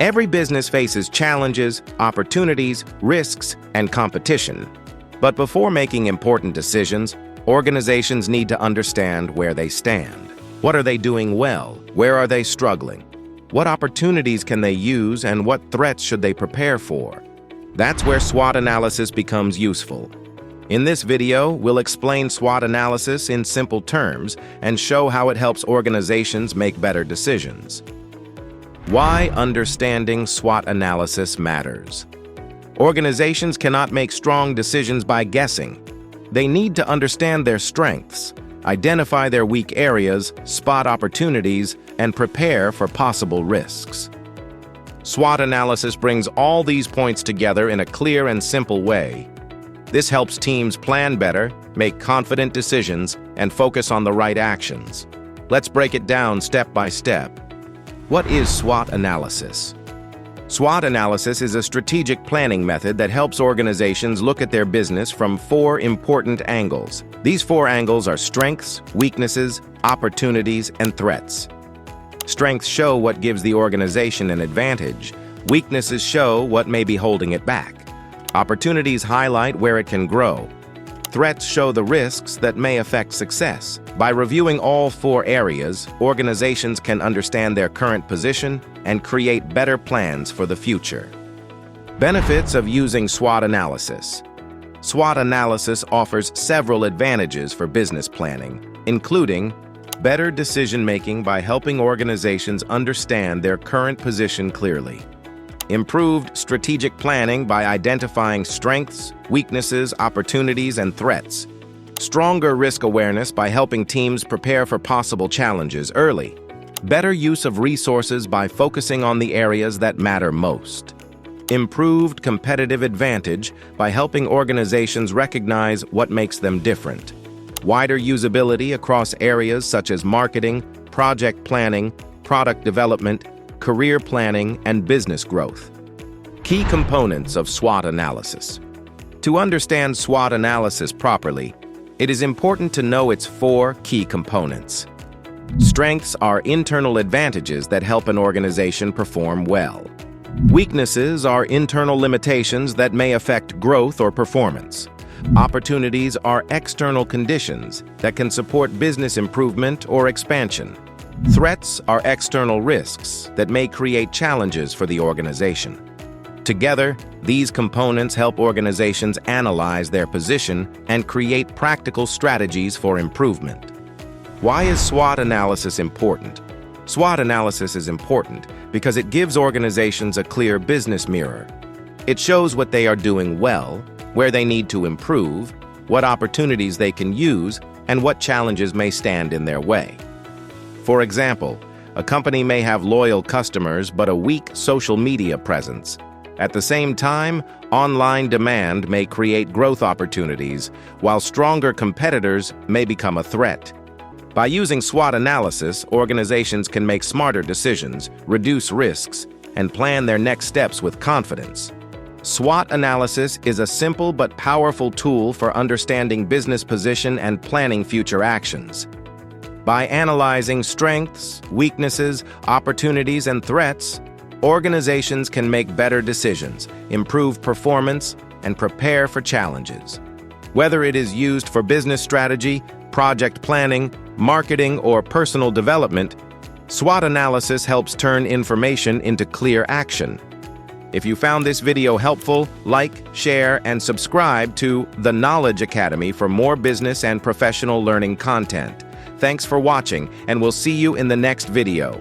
Every business faces challenges, opportunities, risks, and competition. But before making important decisions, organizations need to understand where they stand. What are they doing well? Where are they struggling? What opportunities can they use, and what threats should they prepare for? That's where SWOT analysis becomes useful. In this video, we'll explain SWOT analysis in simple terms and show how it helps organizations make better decisions. Why understanding SWOT analysis matters. Organizations cannot make strong decisions by guessing. They need to understand their strengths, identify their weak areas, spot opportunities, and prepare for possible risks. SWOT analysis brings all these points together in a clear and simple way. This helps teams plan better, make confident decisions, and focus on the right actions. Let's break it down step by step. What is SWOT analysis? SWOT analysis is a strategic planning method that helps organizations look at their business from 4 important angles. These 4 angles are strengths, weaknesses, opportunities, and threats. Strengths show what gives the organization an advantage. Weaknesses show what may be holding it back. Opportunities highlight where it can grow. Threats show the risks that may affect success. By reviewing all 4 areas, organizations can understand their current position and create better plans for the future. Benefits of using SWOT analysis. SWOT analysis offers several advantages for business planning, including better decision-making by helping organizations understand their current position clearly. Improved strategic planning by identifying strengths, weaknesses, opportunities, and threats. Stronger risk awareness by helping teams prepare for possible challenges early. Better use of resources by focusing on the areas that matter most. Improved competitive advantage by helping organizations recognize what makes them different. Wider usability across areas such as marketing, project planning, product development, career planning, and business growth. Key components of SWOT analysis. To understand SWOT analysis properly, it is important to know its 4 key components. Strengths are internal advantages that help an organization perform well. Weaknesses are internal limitations that may affect growth or performance. Opportunities are external conditions that can support business improvement or expansion. Threats are external risks that may create challenges for the organization. Together, these components help organizations analyze their position and create practical strategies for improvement. Why is SWOT analysis important? SWOT analysis is important because it gives organizations a clear business mirror. It shows what they are doing well, where they need to improve, what opportunities they can use, and what challenges may stand in their way. For example, a company may have loyal customers but a weak social media presence. At the same time, online demand may create growth opportunities, while stronger competitors may become a threat. By using SWOT analysis, organizations can make smarter decisions, reduce risks, and plan their next steps with confidence. SWOT analysis is a simple but powerful tool for understanding business position and planning future actions. By analyzing strengths, weaknesses, opportunities, and threats, organizations can make better decisions, improve performance, and prepare for challenges. Whether it is used for business strategy, project planning, marketing, or personal development, SWOT analysis helps turn information into clear action. If you found this video helpful, like, share, and subscribe to The Knowledge Academy for more business and professional learning content. Thanks for watching, and we'll see you in the next video.